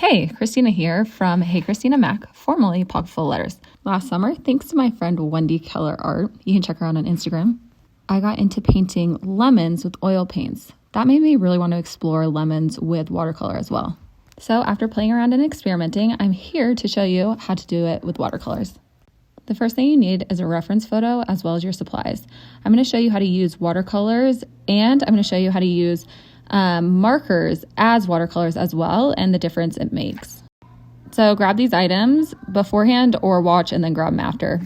Hey, Christina here from Hey Christina Mac, formerly Pocketful Letters. Last summer, thanks to my friend Wendy Keller Art, you can check her out on Instagram, I got into painting lemons with oil paints. That made me really want to explore lemons with watercolor as well. So after playing around and experimenting, I'm here to show you how to do it with watercolors. The first thing you need is a reference photo as well as your supplies. I'm going to show you how to use watercolors, and I'm going to show you how to use markers as watercolors as well, and the difference it makes. So grab these items beforehand or watch and then grab them after.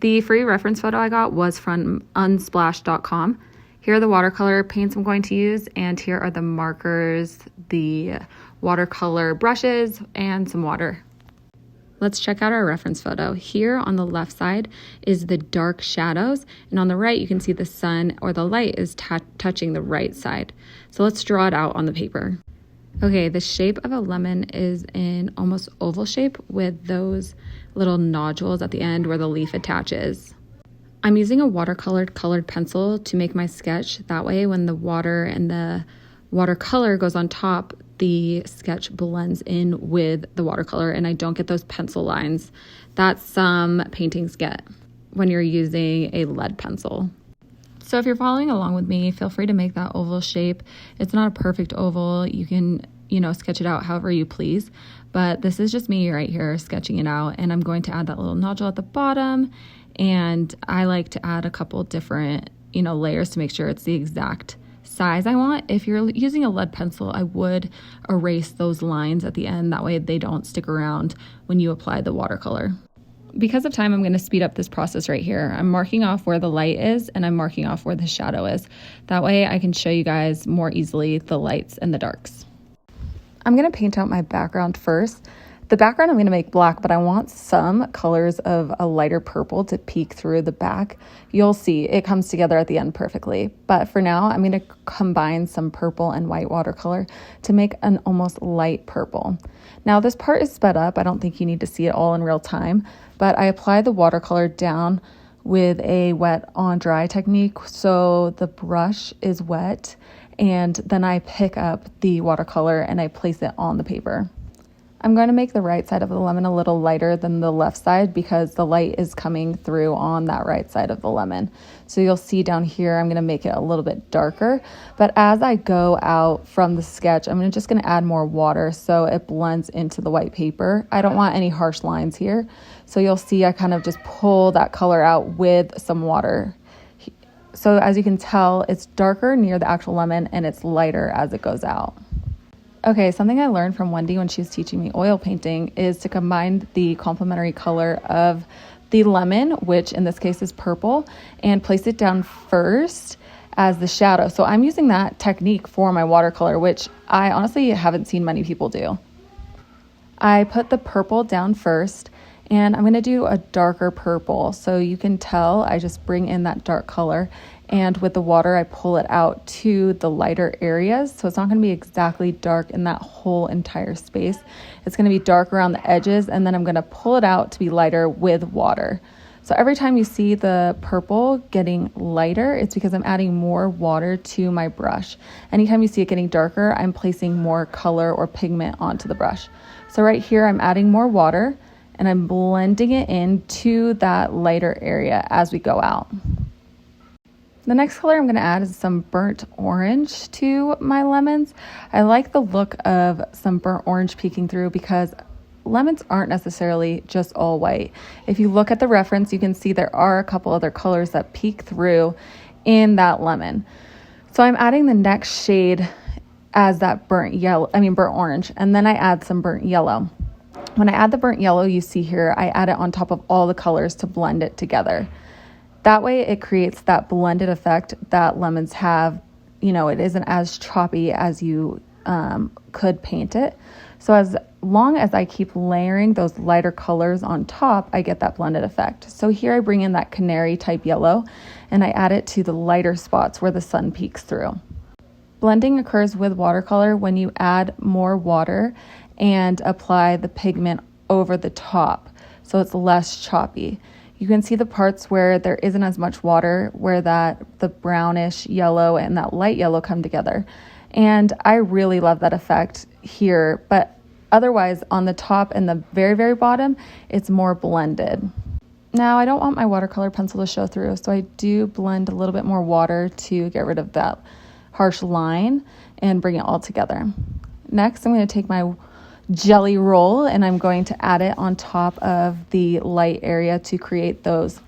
The free reference photo I got was from unsplash.com. Here are the watercolor paints I'm going to use, and here are the markers, the watercolor brushes, and some water. Let's check out our reference photo. Here on the left side is the dark shadows, and on the right you can see the sun or the light is touching the right side. So let's draw it out on the paper. Okay, the shape of a lemon is in almost oval shape with those little nodules at the end where the leaf attaches. I'm using a watercolored colored pencil to make my sketch. That way when the water and the watercolor goes on top, the sketch blends in with the watercolor and I don't get those pencil lines that some paintings get when you're using a lead pencil. So if you're following along with me, feel free to make that oval shape. It's not a perfect oval. You can, sketch it out however you please, but this is just me right here sketching it out, and I'm going to add that little nodule at the bottom, and I like to add a couple different, layers to make sure it's the exact size I want. If you're using a lead pencil, I would erase those lines at the end. That way they don't stick around when you apply the watercolor. Because of time, I'm going to speed up this process right here. I'm marking off where the light is and I'm marking off where the shadow is. That way I can show you guys more easily the lights and the darks. I'm going to paint out my background first. The background I'm going to make black, but I want some colors of a lighter purple to peek through the back. You'll see it comes together at the end perfectly. But for now, I'm going to combine some purple and white watercolor to make an almost light purple. Now this part is sped up. I don't think you need to see it all in real time, but I apply the watercolor down with a wet on dry technique. So the brush is wet, and then I pick up the watercolor and I place it on the paper. I'm going to make the right side of the lemon a little lighter than the left side because the light is coming through on that right side of the lemon. So you'll see down here, I'm going to make it a little bit darker. But as I go out from the sketch, I'm just going to add more water so it blends into the white paper. I don't want any harsh lines here. So you'll see I kind of just pull that color out with some water. So as you can tell, it's darker near the actual lemon and it's lighter as it goes out. Okay, something I learned from Wendy when she was teaching me oil painting is to combine the complementary color of the lemon, which in this case is purple, and place it down first as the shadow. So I'm using that technique for my watercolor, which I honestly haven't seen many people do. I put the purple down first, and I'm going to do a darker purple. So you can tell I just bring in that dark color, and with the water I pull it out to the lighter areas. So it's not going to be exactly dark in that whole entire space. It's going to be dark around the edges, and then I'm going to pull it out to be lighter with water. So every time you see the purple getting lighter, it's because I'm adding more water to my brush. Anytime you see it getting darker, I'm placing more color or pigment onto the brush. So right here I'm adding more water and I'm blending it into that lighter area as we go out. The next color I'm going to add is some burnt orange to my lemons. I like the look of some burnt orange peeking through because lemons aren't necessarily just all white. If you look at the reference, you can see there are a couple other colors that peek through in that lemon. So I'm adding the next shade as that burnt orange, and then I add some burnt yellow. When I add the burnt yellow, you see here, I add it on top of all the colors to blend it together. That way it creates that blended effect that lemons have. It isn't as choppy as you could paint it. So as long as I keep layering those lighter colors on top, I get that blended effect. So here I bring in that canary type yellow and I add it to the lighter spots where the sun peeks through. Blending occurs with watercolor when you add more water and apply the pigment over the top, so it's less choppy. You can see the parts where there isn't as much water, where the brownish yellow and that light yellow come together. And I really love that effect here, but Otherwise, on the top and the very, very bottom, it's more blended. Now, I don't want my watercolor pencil to show through, so I do blend a little bit more water to get rid of that harsh line and bring it all together. Next, I'm going to take my jelly roll and I'm going to add it on top of the light area to create those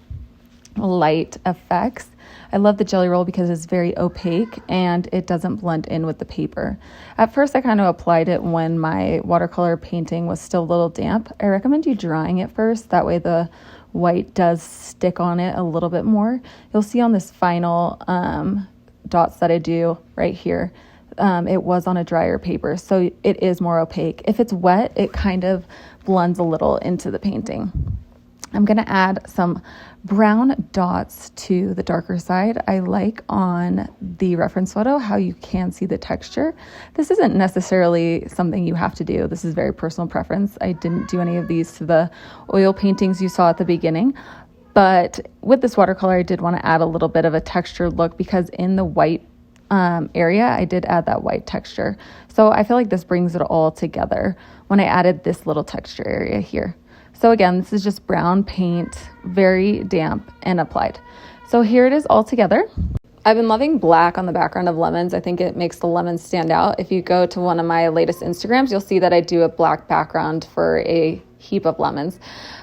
light effects. I love the jelly roll because it's very opaque and it doesn't blend in with the paper. At first, I kind of applied it when my watercolor painting was still a little damp. I recommend you drying it first. That way the white does stick on it a little bit more. You'll see on this final dots that I do right here, it was on a drier paper, so it is more opaque. If it's wet, it kind of blends a little into the painting. I'm going to add some brown dots to the darker side. I like on the reference photo how you can see the texture. This isn't necessarily something you have to do. This is very personal preference. I didn't do any of these to the oil paintings you saw at the beginning. But with this watercolor, I did want to add a little bit of a texture look because in the white area, I did add that white texture. So I feel like this brings it all together when I added this little texture area here. So again, this is just brown paint, very damp and applied. So here it is all together. I've been loving black on the background of lemons. I think it makes the lemons stand out. If you go to one of my latest Instagrams, you'll see that I do a black background for a heap of lemons.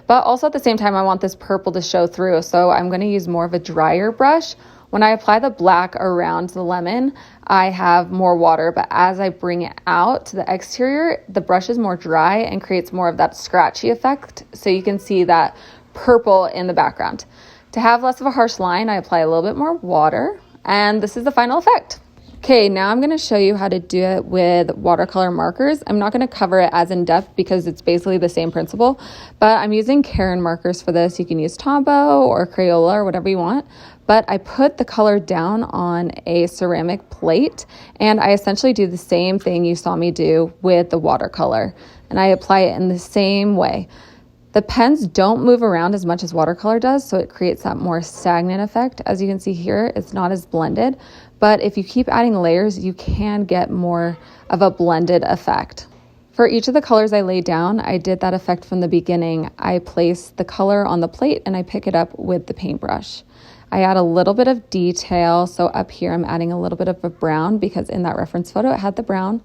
But also at the same time, I want this purple to show through. So I'm going to use more of a drier brush. When I apply the black around the lemon, I have more water, but as I bring it out to the exterior, the brush is more dry and creates more of that scratchy effect. So you can see that purple in the background. To have less of a harsh line, I apply a little bit more water, and this is the final effect. Okay, now I'm going to show you how to do it with watercolor markers. I'm not going to cover it as in depth because it's basically the same principle, but I'm using Karen markers for this. You can use Tombow or Crayola or whatever you want, but I put the color down on a ceramic plate and I essentially do the same thing you saw me do with the watercolor, and I apply it in the same way. The pens don't move around as much as watercolor does, so it creates that more stagnant effect. As you can see here, it's not as blended, but if you keep adding layers, you can get more of a blended effect. For each of the colors I laid down, I did that effect from the beginning. I place the color on the plate and I pick it up with the paintbrush. I add a little bit of detail, so up here I'm adding a little bit of a brown because in that reference photo it had the brown.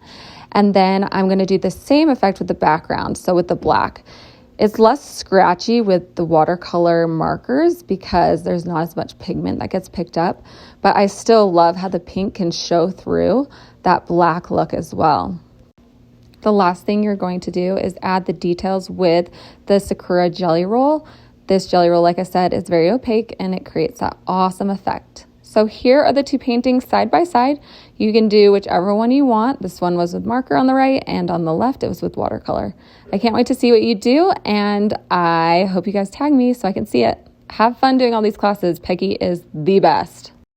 And then I'm going to do the same effect with the background, so with the black. It's less scratchy with the watercolor markers because there's not as much pigment that gets picked up, but I still love how the pink can show through that black look as well. The last thing you're going to do is add the details with the Sakura jelly roll. This jelly roll, like I said, is very opaque and it creates that awesome effect. So here are the two paintings side by side. You can do whichever one you want. This one was with marker on the right, and on the left it was with watercolor. I can't wait to see what you do, and I hope you guys tag me so I can see it. Have fun doing all these classes. Peggy is the best.